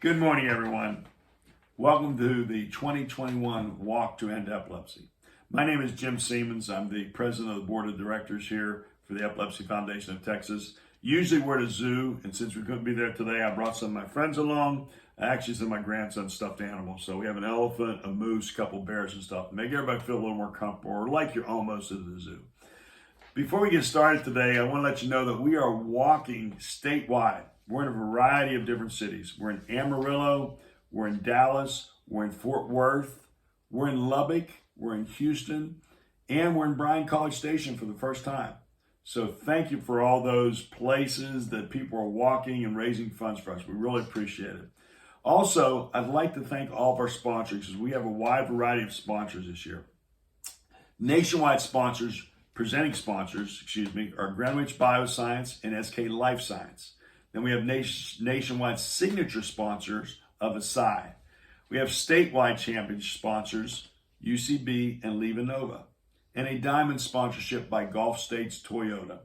Good morning, everyone. Welcome to the 2021 Walk to End Epilepsy. My name is Jim Siemens. I'm the president of the board of directors here for the Epilepsy Foundation of Texas. Usually we're at a zoo, and since we couldn't be there today, I brought some of my friends along. Actually, some of my grandson's stuffed animals. So we have an elephant, a moose, a couple bears and stuff to make everybody feel a little more comfortable, or like you're almost at the zoo. Before we get started today, I want to let you know that we are walking statewide. We're in a variety of different cities. We're in Amarillo, we're in Dallas, we're in Fort Worth, we're in Lubbock, we're in Houston, and we're in Bryan College Station for the first time. So thank you for all those places that people are walking and raising funds for us. We really appreciate it. Also, I'd like to thank all of our sponsors because we have a wide variety of sponsors this year. Nationwide sponsors, presenting sponsors, are Greenwich Bioscience and SK Life Science. Then we have nationwide signature sponsors of Asai. We have statewide champion sponsors, UCB and LivaNova, and a diamond sponsorship by Gulf States Toyota.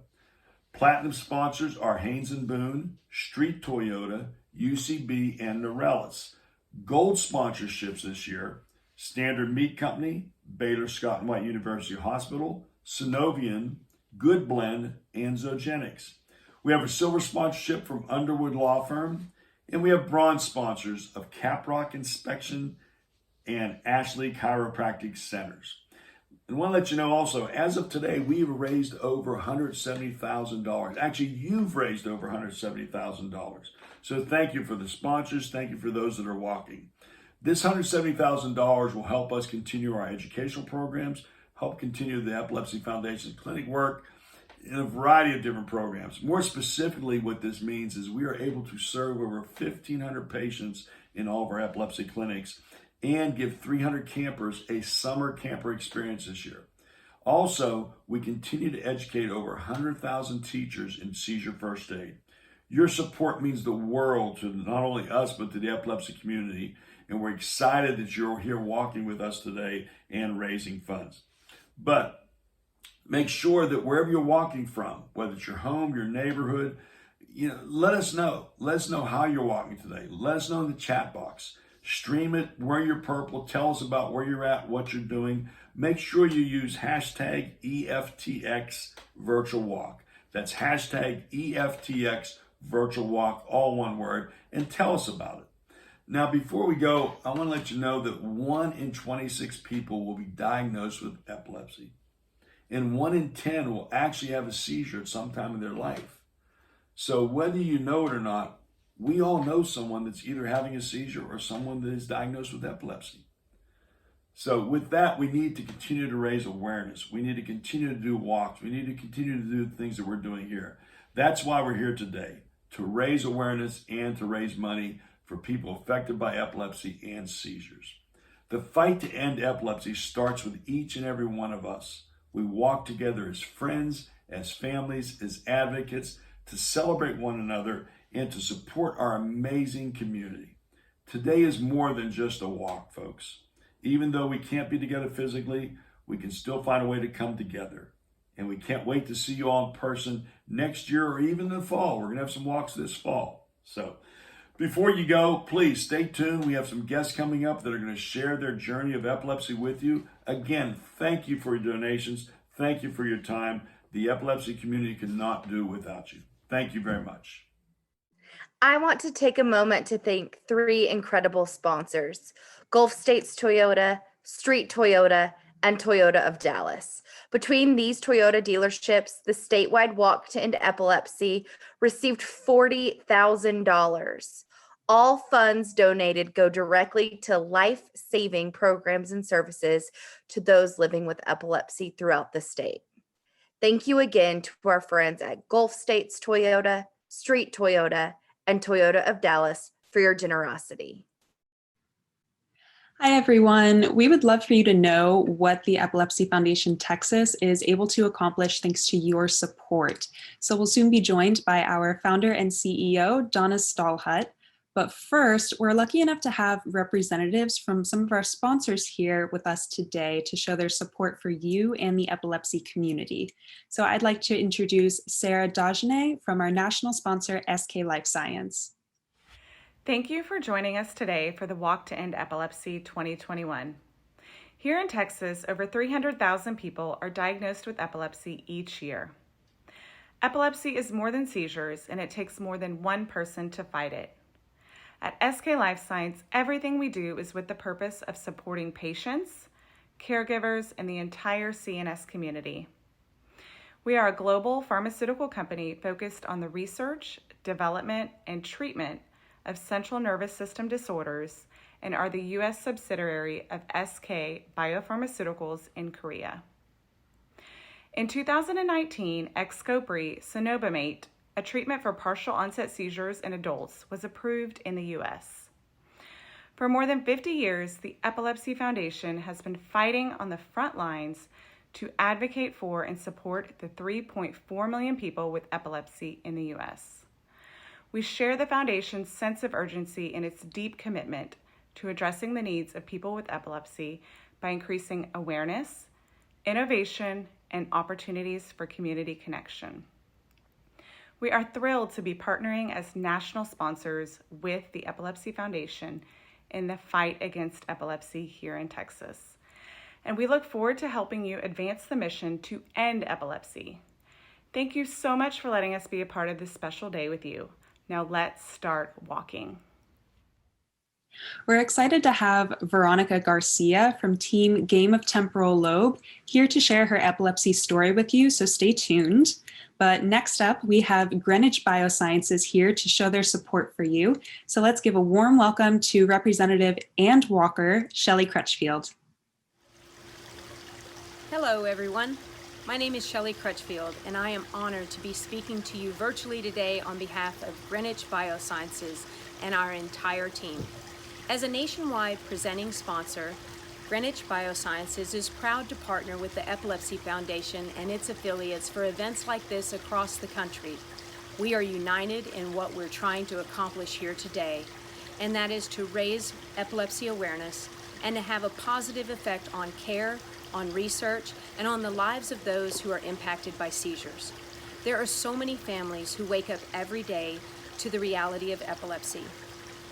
Platinum sponsors are Haynes and Boone, Street Toyota, UCB, and Norellis. Gold sponsorships this year, Standard Meat Company, Baylor Scott & White University Hospital, Synovian, Good Blend, and Zogenix. We have a silver sponsorship from Underwood Law Firm, and we have bronze sponsors of Caprock Inspection and Ashley Chiropractic Centers. And I want to let you know also, as of today, we've raised over $170,000. Actually, you've raised over $170,000. So thank you for the sponsors. Thank you for those that are walking. This $170,000 will help us continue our educational programs, help continue the Epilepsy Foundation's clinic work, in a variety of different programs. More specifically, what this means is we are able to serve over 1,500 patients in all of our epilepsy clinics and give 300 campers a summer camper experience this year. Also, we continue to educate over 100,000 teachers in seizure first aid. Your support means the world to not only us, but to the epilepsy community, and we're excited that you're here walking with us today and raising funds. But make sure that wherever you're walking from, whether it's your home, your neighborhood, let us know. Let us know how you're walking today. Let us know in the chat box. Stream it, wear your purple, tell us about where you're at, what you're doing. Make sure you use hashtag EFTX virtual walk. That's hashtag EFTX virtual walk, all one word, and tell us about it. Now, before we go, I want to let you know that 1 in 26 people will be diagnosed with epilepsy. And 1 in 10 will actually have a seizure at some time in their life. So whether you know it or not, we all know someone that's either having a seizure or someone that is diagnosed with epilepsy. So with that, we need to continue to raise awareness. We need to continue to do walks. We need to continue to do the things that we're doing here. That's why we're here today, to raise awareness and to raise money for people affected by epilepsy and seizures. The fight to end epilepsy starts with each and every one of us. We walk together as friends, as families, as advocates to celebrate one another and to support our amazing community. Today is more than just a walk, folks. Even though we can't be together physically, we can still find a way to come together. And we can't wait to see you all in person next year or even in the fall. We're going to have some walks this fall. So before you go, please stay tuned. We have some guests coming up that are going to share their journey of epilepsy with you. Again, thank you for your donations. Thank you for your time. The epilepsy community cannot do without you. Thank you very much. I want to take a moment to thank 3 incredible sponsors: Gulf States Toyota, Street Toyota, and Toyota of Dallas. Between these Toyota dealerships, the statewide Walk to End Epilepsy received $40,000. All funds donated go directly to life-saving programs and services to those living with epilepsy throughout the state. Thank you again to our friends at Gulf States Toyota, Street Toyota, and Toyota of Dallas for your generosity. Hi, everyone. We would love for you to know what the Epilepsy Foundation Texas is able to accomplish thanks to your support. So we'll soon be joined by our founder and CEO, Donna Stallhut. But first, we're lucky enough to have representatives from some of our sponsors here with us today to show their support for you and the epilepsy community. So I'd like to introduce Sarah Dagenet from our national sponsor, SK Life Science. Thank you for joining us today for the Walk to End Epilepsy 2021. Here in Texas, over 300,000 people are diagnosed with epilepsy each year. Epilepsy is more than seizures, and it takes more than one person to fight it. At SK Life Science, everything we do is with the purpose of supporting patients, caregivers, and the entire CNS community. We are a global pharmaceutical company focused on the research, development, and treatment of central nervous system disorders and are the U.S. subsidiary of SK Biopharmaceuticals in Korea. In 2019, Xcopri cenobamate, a treatment for partial onset seizures in adults, was approved in the U.S. For more than 50 years, the Epilepsy Foundation has been fighting on the front lines to advocate for and support the 3.4 million people with epilepsy in the U.S. We share the Foundation's sense of urgency and its deep commitment to addressing the needs of people with epilepsy by increasing awareness, innovation, and opportunities for community connection. We are thrilled to be partnering as national sponsors with the Epilepsy Foundation in the fight against epilepsy here in Texas. And we look forward to helping you advance the mission to end epilepsy. Thank you so much for letting us be a part of this special day with you. Now let's start walking. We're excited to have Veronica Garcia from Team Game of Temporal Lobe here to share her epilepsy story with you, so stay tuned. But next up, we have Greenwich Biosciences here to show their support for you. So let's give a warm welcome to Representative and Walker, Shelley Crutchfield. Hello, everyone. My name is Shelley Crutchfield, and I am honored to be speaking to you virtually today on behalf of Greenwich Biosciences and our entire team. As a nationwide presenting sponsor, Greenwich Biosciences is proud to partner with the Epilepsy Foundation and its affiliates for events like this across the country. We are united in what we're trying to accomplish here today, and that is to raise epilepsy awareness and to have a positive effect on care, on research, and on the lives of those who are impacted by seizures. There are so many families who wake up every day to the reality of epilepsy.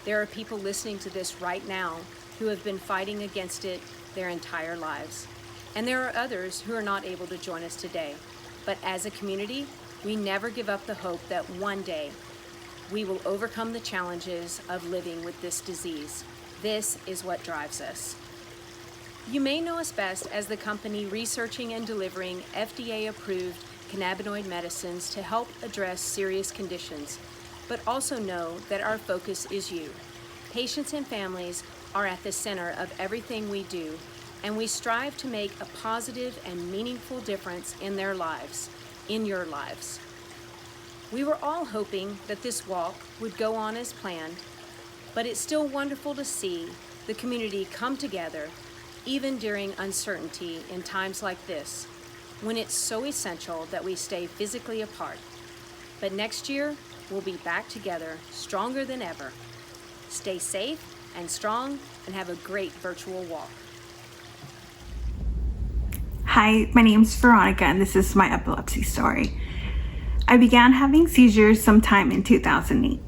There are people listening to this right now who have been fighting against it their entire lives. And there are others who are not able to join us today. But as a community, we never give up the hope that one day we will overcome the challenges of living with this disease. This is what drives us. You may know us best as the company researching and delivering FDA-approved cannabinoid medicines to help address serious conditions, but also know that our focus is you. Patients and families are at the center of everything we do, and we strive to make a positive and meaningful difference in their lives, in your lives. We were all hoping that this walk would go on as planned, but it's still wonderful to see the community come together even during uncertainty in times like this, when it's so essential that we stay physically apart. But next year, we'll be back together, stronger than ever. Stay safe and strong, and have a great virtual walk. Hi, my name's Veronica, and this is my epilepsy story. I began having seizures sometime in 2008.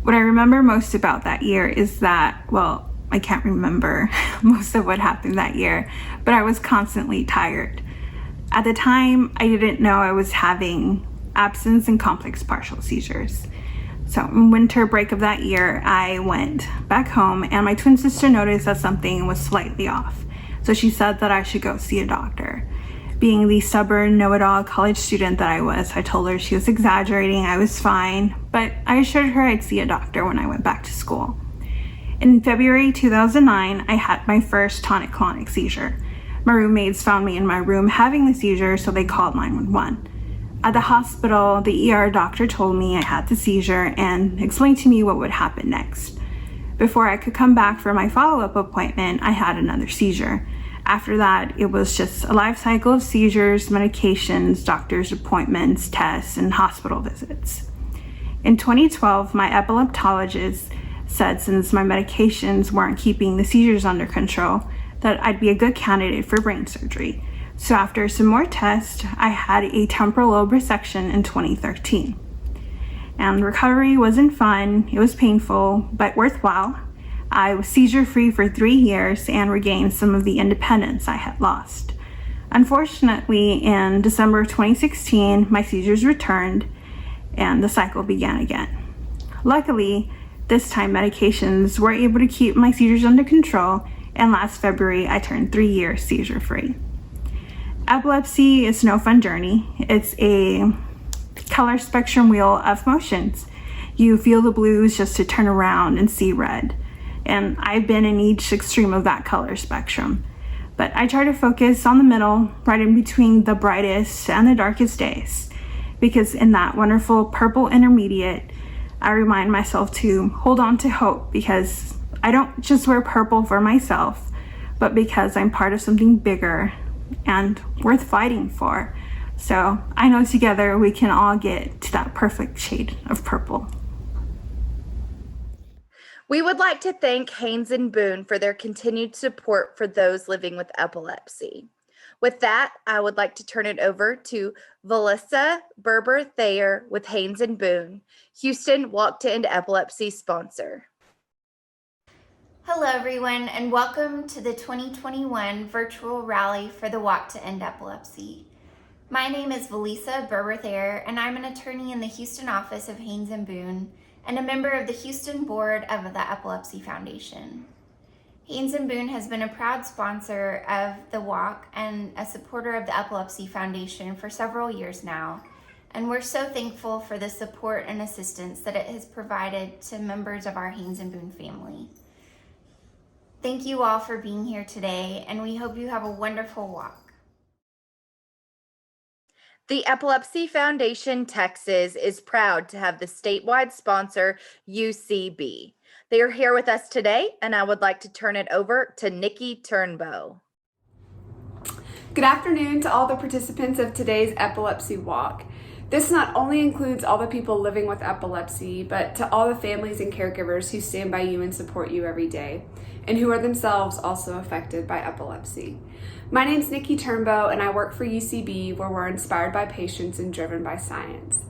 What I remember most about that year is that, well, I can't remember most of what happened that year, but I was constantly tired. At the time, I didn't know I was having absence and complex partial seizures. So in winter break of that year, I went back home and my twin sister noticed that something was slightly off. So she said that I should go see a doctor. Being the stubborn, know-it-all college student that I was, I told her she was exaggerating, I was fine, but I assured her I'd see a doctor when I went back to school. In February 2009, I had my first tonic-clonic seizure. My roommates found me in my room having the seizure, so they called 911. At the hospital, the ER doctor told me I had the seizure and explained to me what would happen next. Before I could come back for my follow-up appointment, I had another seizure. After that, it was just a life cycle of seizures, medications, doctor's appointments, tests, and hospital visits. In 2012, my epileptologist said since my medications weren't keeping the seizures under control, that I'd be a good candidate for brain surgery. So after some more tests, I had a temporal lobe resection in 2013. And recovery wasn't fun, it was painful, but worthwhile. I was seizure-free for 3 years and regained some of the independence I had lost. Unfortunately, in December of 2016, my seizures returned and the cycle began again. Luckily, this time medications were able to keep my seizures under control, and last February I turned 3 years seizure-free. Epilepsy is no fun journey. It's a color spectrum wheel of motions. You feel the blues just to turn around and see red. And I've been in each extreme of that color spectrum. But I try to focus on the middle, right in between the brightest and the darkest days. Because in that wonderful purple intermediate, I remind myself to hold on to hope, because I don't just wear purple for myself, but because I'm part of something bigger and worth fighting for. So I know together we can all get to that perfect shade of purple. We would like to thank Haynes and Boone for their continued support for those living with epilepsy. With that, I would like to turn it over to Valissa Berber-Thayer with Haynes and Boone, Houston Walk to End Epilepsy sponsor. Hello everyone, and welcome to the 2021 virtual rally for the Walk to End Epilepsy. My name is Valissa Berber-Thayer, and I'm an attorney in the Houston office of Haynes and Boone and a member of the Houston board of the Epilepsy Foundation. Haynes and Boone has been a proud sponsor of the walk and a supporter of the Epilepsy Foundation for several years now, and we're so thankful for the support and assistance that it has provided to members of our Haynes and Boone family. Thank you all for being here today, and we hope you have a wonderful walk. The Epilepsy Foundation Texas is proud to have the statewide sponsor, UCB. They are here with us today, and I would like to turn it over to Nikki Turnbow. Good afternoon to all the participants of today's Epilepsy Walk. This not only includes all the people living with epilepsy, but to all the families and caregivers who stand by you and support you every day, and who are themselves also affected by epilepsy. My name's Nikki Turnbow, and I work for UCB, where we're inspired by patients and driven by science.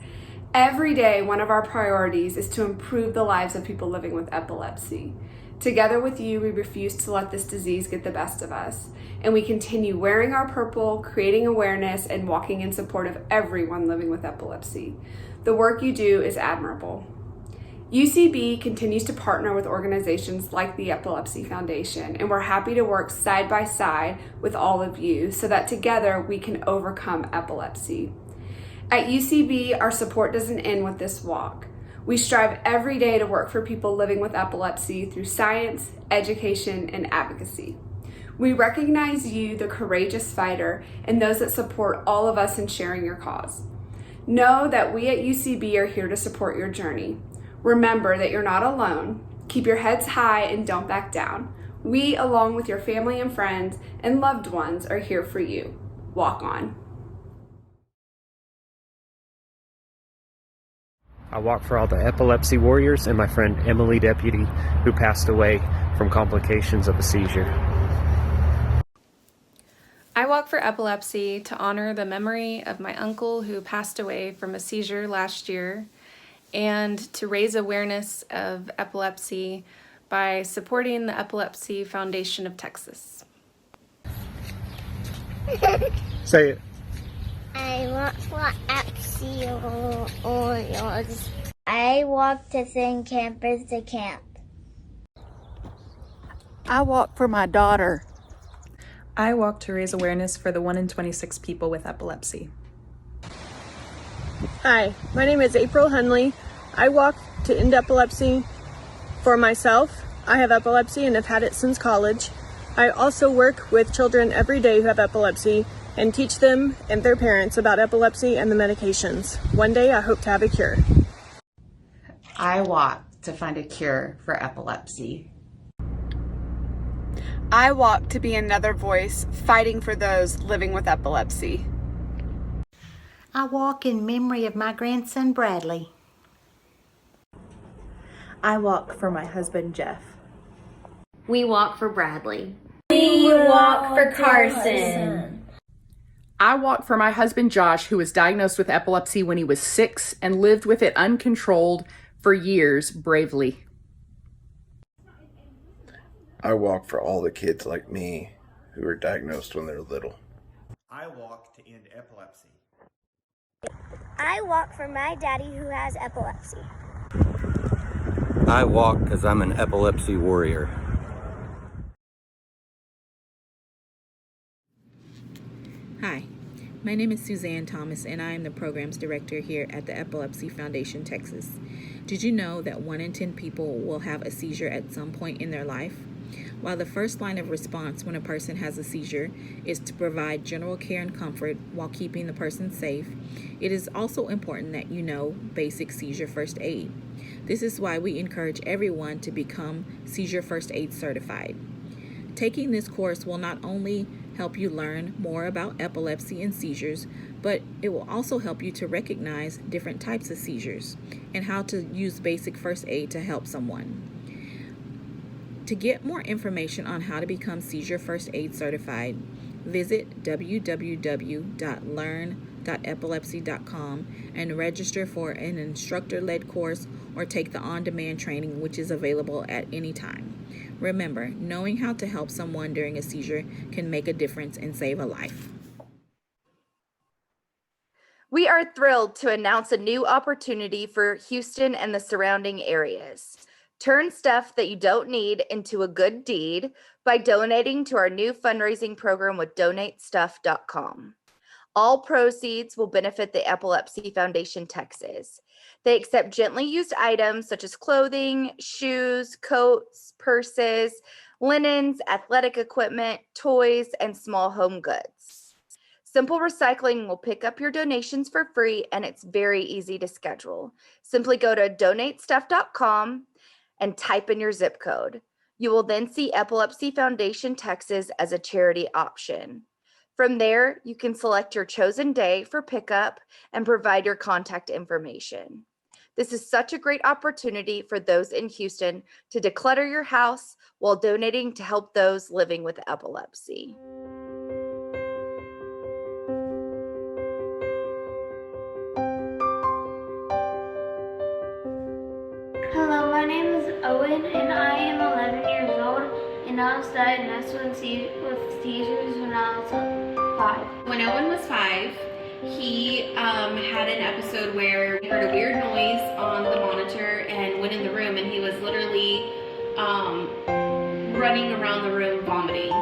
Every day, one of our priorities is to improve the lives of people living with epilepsy. Together with you, we refuse to let this disease get the best of us, and we continue wearing our purple, creating awareness, and walking in support of everyone living with epilepsy. The work you do is admirable. UCB continues to partner with organizations like the Epilepsy Foundation, and we're happy to work side by side with all of you so that together we can overcome epilepsy. At UCB, our support doesn't end with this walk. We strive every day to work for people living with epilepsy through science, education, and advocacy. We recognize you, the courageous fighter, and those that support all of us in sharing your cause. Know that we at UCB are here to support your journey. Remember that you're not alone. Keep your heads high and don't back down. We, along with your family and friends and loved ones, are here for you. Walk on. I walk for all the epilepsy warriors and my friend Emily Deputy, who passed away from complications of a seizure. I walk for epilepsy to honor the memory of my uncle who passed away from a seizure last year, and to raise awareness of epilepsy by supporting the Epilepsy Foundation of Texas. Say it. I walk for epilepsy warriors. I walk to send campers to camp. I walk for my daughter. I walk to raise awareness for the 1 in 26 people with epilepsy. Hi, my name is April Hunley. I walk to end epilepsy for myself. I have epilepsy and have had it since college. I also work with children every day who have epilepsy and teach them and their parents about epilepsy and the medications. One day I hope to have a cure. I walk to find a cure for epilepsy. I walk to be another voice fighting for those living with epilepsy. I walk in memory of my grandson Bradley. I walk for my husband Jeff. We walk for Bradley. We walk for Carson. I walk for my husband Josh, who was diagnosed with epilepsy when he was 6 and lived with it uncontrolled for years bravely. I walk for all the kids like me who were diagnosed when they were little. I walk to end epilepsy. I walk for my daddy who has epilepsy. I walk because I'm an epilepsy warrior. Hi, my name is Suzanne Thomas and I am the Programs Director here at the Epilepsy Foundation, Texas. Did you know that 1 in 10 people will have a seizure at some point in their life? While the first line of response when a person has a seizure is to provide general care and comfort while keeping the person safe, it is also important that you know basic seizure first aid. This is why we encourage everyone to become seizure first aid certified. Taking this course will not only help you learn more about epilepsy and seizures, but it will also help you to recognize different types of seizures and how to use basic first aid to help someone. To get more information on how to become seizure first aid certified, visit www.learn.epilepsy.com and register for an instructor-led course or take the on-demand training, which is available at any time. Remember, knowing how to help someone during a seizure can make a difference and save a life. We are thrilled to announce a new opportunity for Houston and the surrounding areas. Turn stuff that you don't need into a good deed by donating to our new fundraising program with donatelstuff.com. All proceeds will benefit the Epilepsy Foundation, Texas. They accept gently used items such as clothing, shoes, coats, purses, linens, athletic equipment, toys, and small home goods. Simple Recycling will pick up your donations for free, and it's very easy to schedule. Simply go to donatelstuff.com and type in your zip code. You will then see Epilepsy Foundation, Texas as a charity option. From there, you can select your chosen day for pickup and provide your contact information. This is such a great opportunity for those in Houston to declutter your house while donating to help those living with epilepsy. Hello, my name is Owen and I am 11 years old and I was diagnosed with seizures when I was 5. When Owen was 5, he had an episode where he heard a weird noise on the monitor and went in the room, and he was literally running around the room vomiting.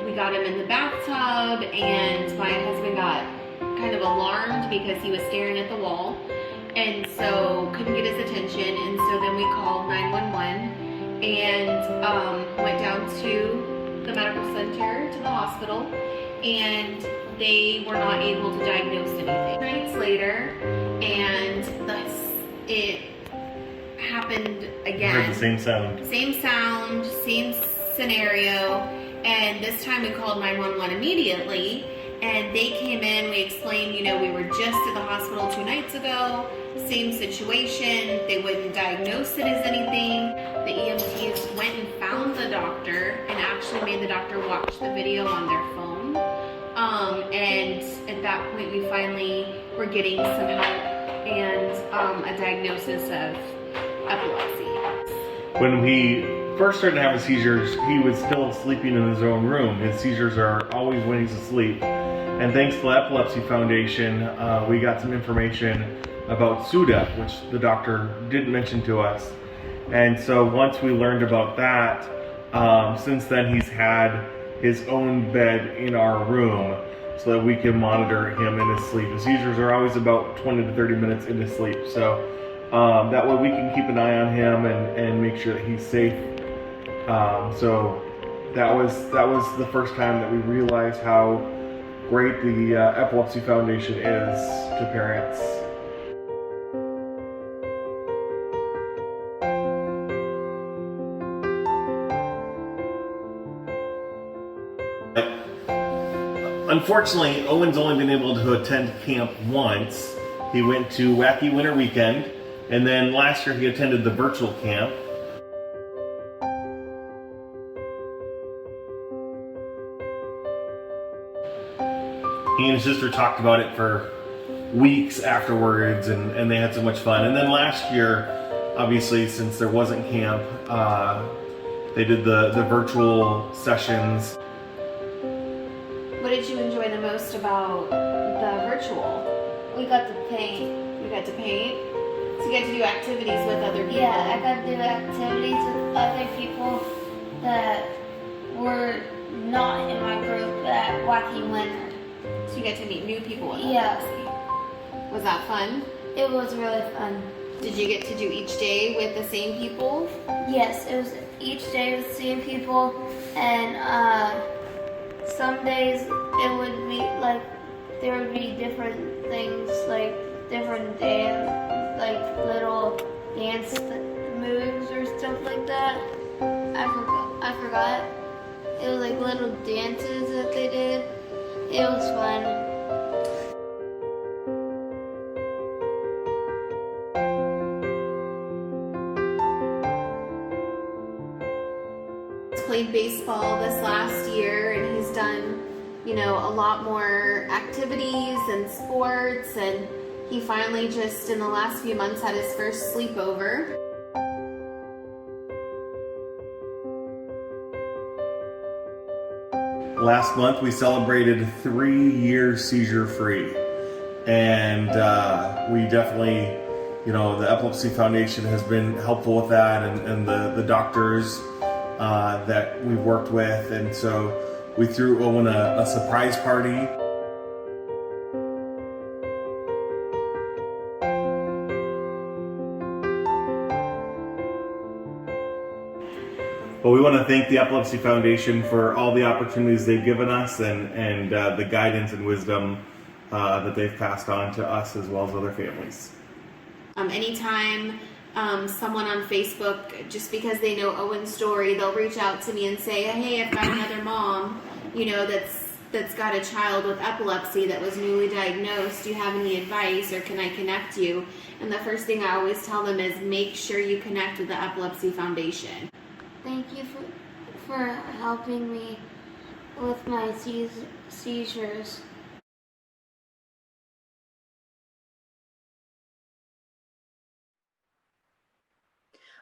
We got him in the bathtub, and my husband got kind of alarmed because he was staring at the wall, and so couldn't get his attention, and so then we called 911 and went down to the medical center, to the hospital, and they were not able to diagnose anything. Nights later, and it happened again. Heard the same sound. Same sound, same scenario, and this time we called 911 immediately, and they came in. We explained, we were just at the hospital 2 nights ago, same situation. They wouldn't diagnose it as anything. The EMTs went and found the doctor and actually made the doctor watch the video on their phone. And at that point, we finally were getting some help and a diagnosis of epilepsy. When he first started having seizures, he was still sleeping in his own room. His seizures are always when he's asleep. And thanks to the Epilepsy Foundation, we got some information about SUDA, which the doctor didn't mention to us. And so once we learned about that, since then he's had his own bed in our room so that we can monitor him in his sleep. The seizures are always about 20 to 30 minutes into sleep. So that way we can keep an eye on him and make sure that he's safe. So that was the first time that we realized how great the Epilepsy Foundation is to parents. Unfortunately, Owen's only been able to attend camp once. He went to Wacky Winter Weekend, and then last year he attended the virtual camp. He and his sister talked about it for weeks afterwards, and they had so much fun. And then last year, obviously, since there wasn't camp, they did the virtual sessions. What did you enjoy the most about the virtual? We got to paint. You got to paint? So you get to do activities with other people? Yeah, I got to do activities with other people that were not in my group at Wacky Winter. So you get to meet new people in Yeah. epilepsy. Was that fun? It was really fun. Did you get to do each day with the same people? Yes, it was each day with the same people, and some days it would be like there would be different things, like different dance, like little dance moves or stuff like that. I forgot. It was like little dances that they did. It was fun. Played baseball this last year, and he's done, you know, a lot more activities and sports, and he finally just in the last few months had his first sleepover. Last month we celebrated 3 years seizure free, and we definitely, you know, the Epilepsy Foundation has been helpful with that, and the doctors that we've worked with, and so we threw Owen a surprise party. But we want to thank the Epilepsy Foundation for all the opportunities they've given us, and the guidance and wisdom that they've passed on to us as well as other families. Anytime someone on Facebook, just because they know Owen's story, they'll reach out to me and say, hey, I've got another mom, you know, that's got a child with epilepsy that was newly diagnosed. Do you have any advice, or can I connect you? And the first thing I always tell them is make sure you connect with the Epilepsy Foundation. Thank you for helping me with my seizures.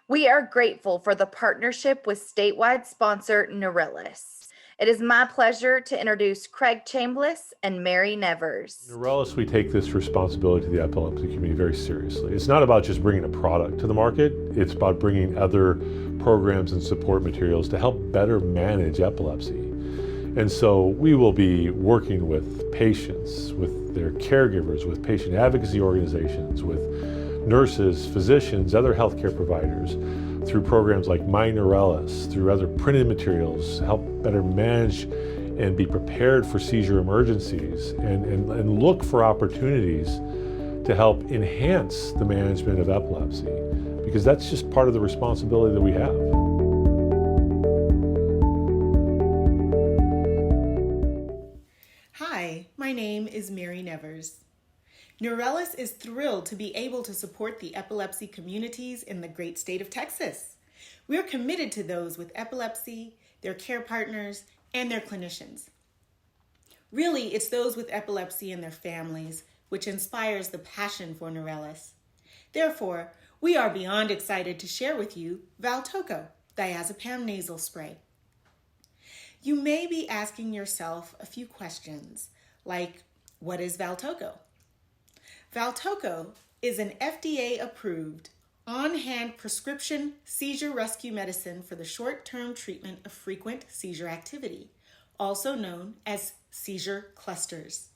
We are grateful for the partnership with statewide sponsor Neurelis. It is my pleasure to introduce Craig Chambliss and Mary Nevers. Neurelis, we take this responsibility to the epilepsy community very seriously. It's not about just bringing a product to the market, it's about bringing other programs and support materials to help better manage epilepsy. And so we will be working with patients, with their caregivers, with patient advocacy organizations, with nurses, physicians, other healthcare providers, through programs like My Neurelis, through other printed materials, help better manage and be prepared for seizure emergencies, and look for opportunities to help enhance the management of epilepsy, because that's just part of the responsibility that we have. Hi, my name is Mary Nevers. Neurelis is thrilled to be able to support the epilepsy communities in the great state of Texas. We're committed to those with epilepsy, their care partners, and their clinicians. Really, it's those with epilepsy and their families which inspires the passion for Neurelis. Therefore, we are beyond excited to share with you Valtoco, diazepam nasal spray. You may be asking yourself a few questions, like, what is Valtoco? Valtoco is an FDA-approved, on-hand prescription seizure rescue medicine for the short-term treatment of frequent seizure activity, also known as seizure clusters.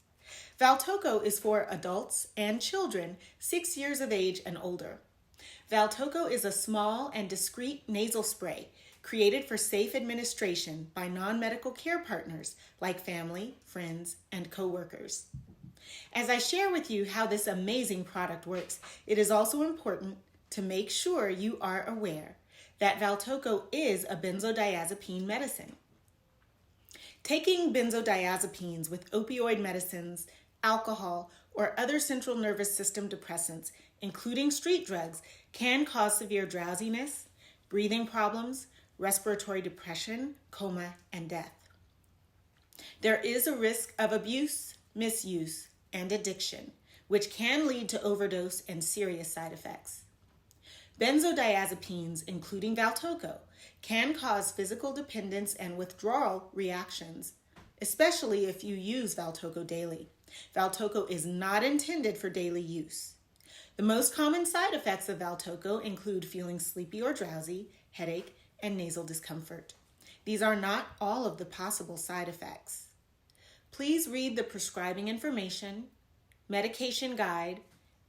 Valtoco is for adults and children 6 years of age and older. Valtoco is a small and discreet nasal spray created for safe administration by non-medical care partners like family, friends, and coworkers. As I share with you how this amazing product works, it is also important to make sure you are aware that Valtoco is a benzodiazepine medicine. Taking benzodiazepines with opioid medicines, alcohol, or other central nervous system depressants, including street drugs, can cause severe drowsiness, breathing problems, respiratory depression, coma, and death. There is a risk of abuse, misuse, and addiction, which can lead to overdose and serious side effects. Benzodiazepines, including Valtoco, can cause physical dependence and withdrawal reactions, especially if you use Valtoco daily. Valtoco is not intended for daily use. The most common side effects of Valtoco include feeling sleepy or drowsy, headache, and nasal discomfort. These are not all of the possible side effects. Please read the prescribing information, medication guide,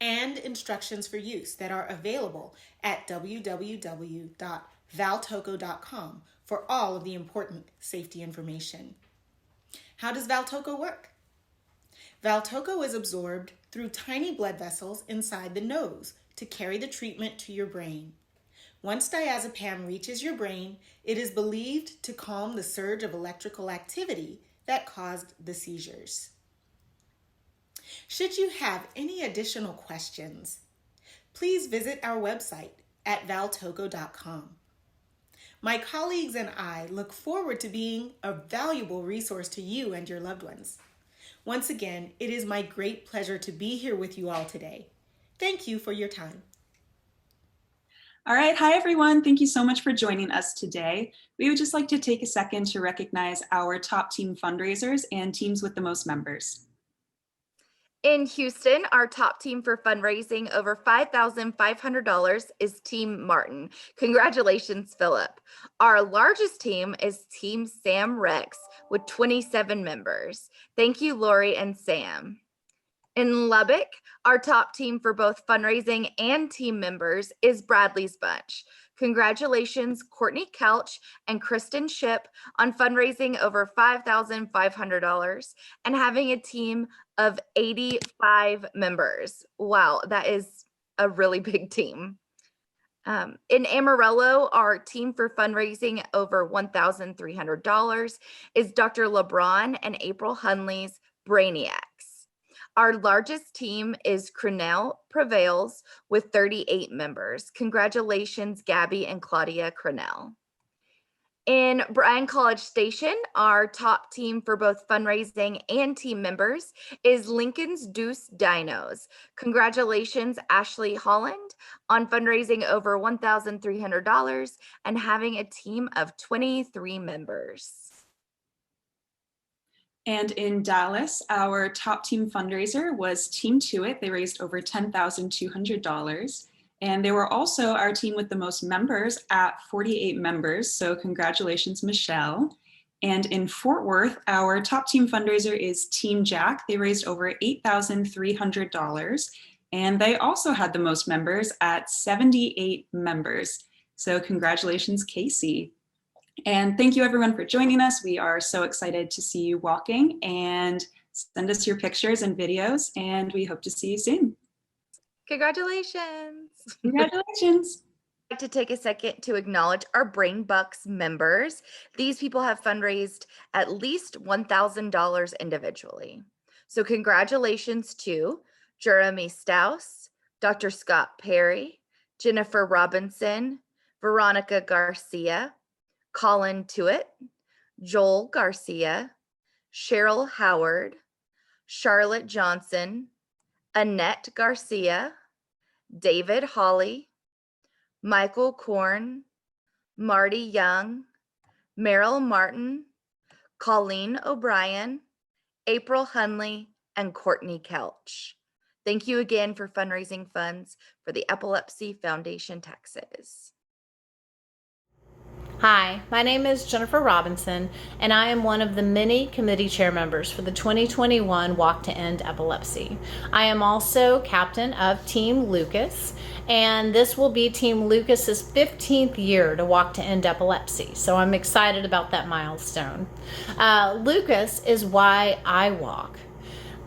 and instructions for use that are available at www.valtoco.com for all of the important safety information. How does Valtoco work? Valtoco is absorbed through tiny blood vessels inside the nose to carry the treatment to your brain. Once diazepam reaches your brain, it is believed to calm the surge of electrical activity that caused the seizures. Should you have any additional questions, please visit our website at valtoco.com. My colleagues and I look forward to being a valuable resource to you and your loved ones. Once again, it is my great pleasure to be here with you all today. Thank you for your time. All right, hi everyone. Thank you so much for joining us today. We would just like to take a second to recognize our top team fundraisers and teams with the most members. In Houston, our top team for fundraising over $5,500 is Team Martin. Congratulations, Philip. Our largest team is Team Sam Rex with 27 members. Thank you, Lori and Sam. In Lubbock, our top team for both fundraising and team members is Bradley's Bunch. Congratulations, Courtney Couch and Kristen Ship on fundraising over $5,500 and having a team of 85 members. Wow, that is a really big team. In Amarillo, our team for fundraising over $1,300 is Dr. LeBron and April Hunley's Brainiacs. Our largest team is Cronell Prevails with 38 members. Congratulations, Gabby and Claudia Cronell. In Bryan College Station, our top team for both fundraising and team members is Lincoln's Deuce Dinos. Congratulations, Ashley Holland, on fundraising over $1,300 and having a team of 23 members. And in Dallas, our top team fundraiser was Team To It. They raised over $10,200. And they were also our team with the most members at 48 members. So congratulations, Michelle. And in Fort Worth, our top team fundraiser is Team Jack. They raised over $8,300. And they also had the most members at 78 members. So congratulations, Casey. And thank you everyone for joining us. We are so excited to see you walking, and send us your pictures and videos, and we hope to see you soon. Congratulations. Congratulations. I'd like to take a second to acknowledge our Brain Bucks members. These people have fundraised at least $1,000 individually. So congratulations to Jeremy Staus, Dr. Scott Perry, Jennifer Robinson, Veronica Garcia, Colin Tuitt, Joel Garcia, Cheryl Howard, Charlotte Johnson, Annette Garcia, David Hawley, Michael Korn, Marty Young, Merrill Martin, Colleen O'Brien, April Hunley, and Courtney Couch. Thank you again for fundraising funds for the Epilepsy Foundation, Texas. Hi, my name is Jennifer Robinson, and I am one of the many committee chair members for the 2021 Walk to End Epilepsy. I am also captain of Team Lucas, and this will be Team Lucas's 15th year to Walk to End Epilepsy, so I'm excited about that milestone. Lucas is why I walk.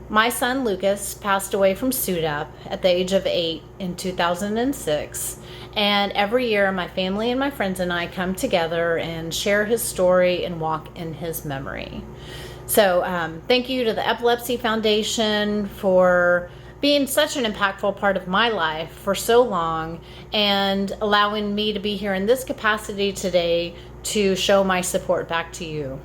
My son Lucas passed away from SUDEP at the age of 8 in 2006. And every year my family and my friends and I come together and share his story and walk in his memory. So thank you to the Epilepsy Foundation for being such an impactful part of my life for so long and allowing me to be here in this capacity today to show my support back to you.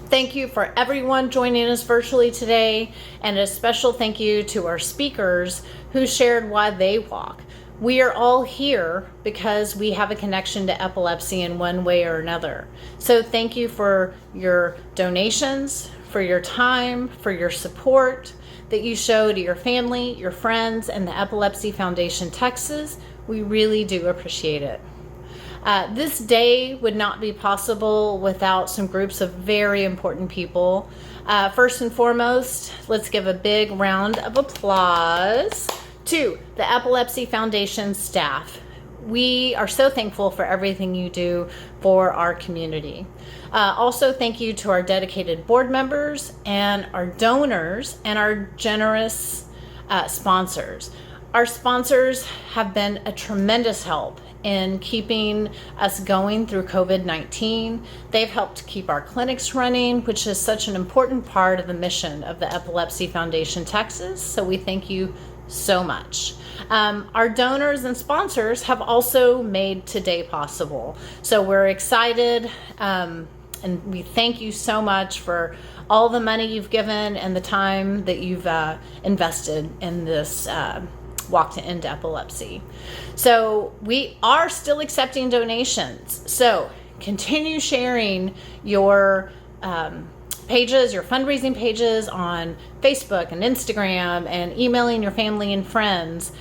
Thank you for everyone joining us virtually today, and a special thank you to our speakers who shared why they walk. We are all here because we have a connection to epilepsy in one way or another. So thank you for your donations, for your time, for your support that you show to your family, your friends, and the Epilepsy Foundation Texas. We really do appreciate it. This day would not be possible without some groups of very important people. First and foremost, let's give a big round of applause to the Epilepsy Foundation staff. We are so thankful for everything you do for our community. Also, thank you to our dedicated board members and our donors and our generous sponsors. Our sponsors have been a tremendous help in keeping us going through COVID-19. They've helped keep our clinics running, which is such an important part of the mission of the Epilepsy Foundation Texas. So we thank you so much. Our donors and sponsors have also made today possible. So we're excited and we thank you so much for all the money you've given and the time that you've invested in this Walk to End Epilepsy. So we are still accepting donations. So continue sharing your pages, your fundraising pages on Facebook and Instagram, and emailing your family and friends.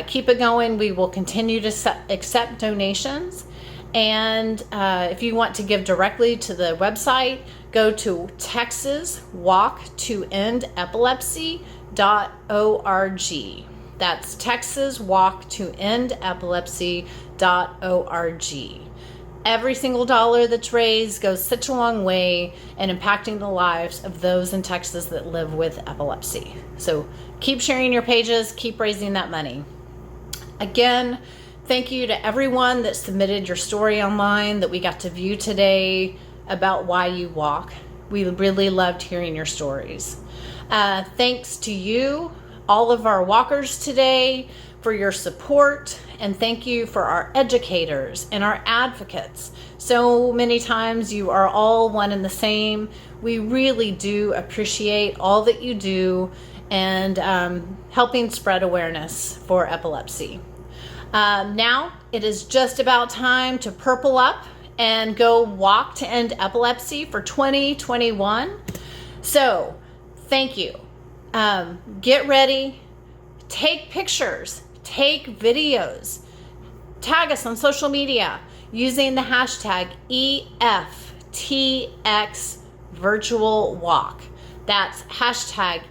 Keep it going. We will continue to accept donations. And if you want to give directly to the website, go to texaswalktoendepilepsy.org. That's texaswalktoendepilepsy.org. Every single dollar that's raised goes such a long way in impacting the lives of those in Texas that live with epilepsy. So keep sharing your pages, keep raising that money. Again, thank you to everyone that submitted your story online that we got to view today about why you walk. We really loved hearing your stories. Thanks to you, all of our walkers today, for your support, and thank you for our educators and our advocates. So many times you are all one and the same. We really do appreciate all that you do and helping spread awareness for epilepsy. Now it is just about time to purple up and go walk to end epilepsy for 2021. So thank you. Get ready, take pictures, take videos, tag us on social media using the hashtag EFTX virtual walk. That's hashtag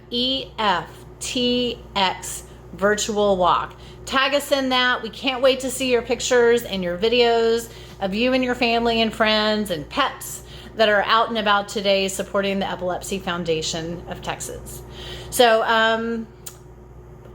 EFTX virtual walk. Tag us in that. We can't wait to see your pictures and your videos of you and your family and friends and pets that are out and about today supporting the Epilepsy Foundation of Texas. So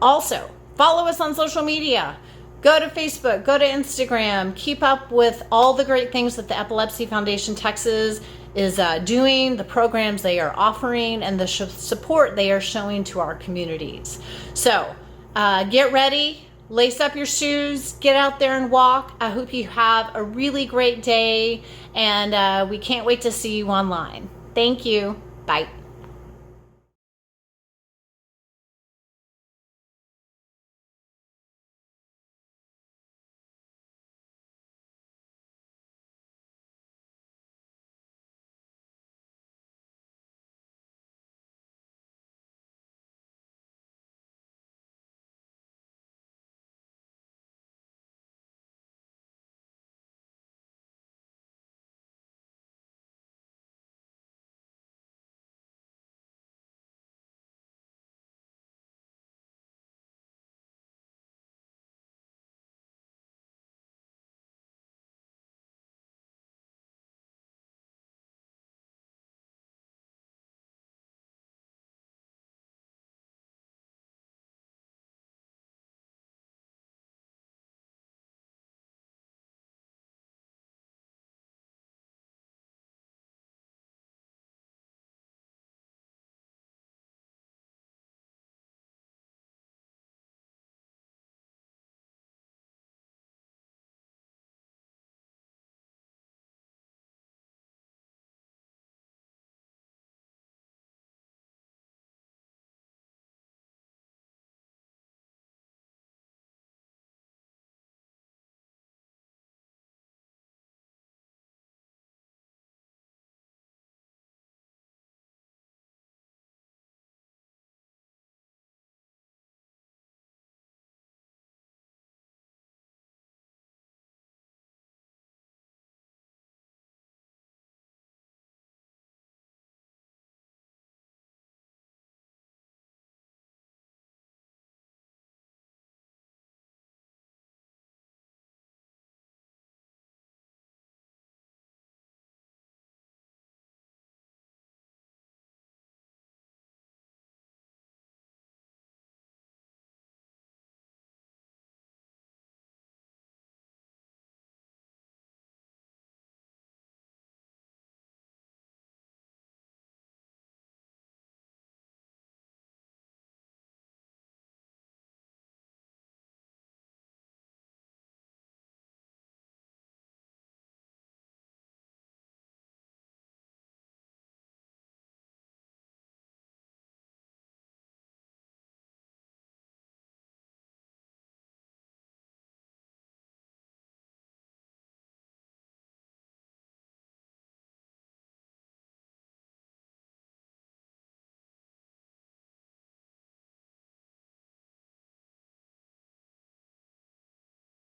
also follow us on social media. Go to Facebook, go to Instagram, keep up with all the great things that the Epilepsy Foundation Texas is doing, the programs they are offering, and the support they are showing to our communities. So get ready, lace up your shoes, get out there and walk. I hope you have a really great day, and we can't wait to see you online. Thank you. Bye.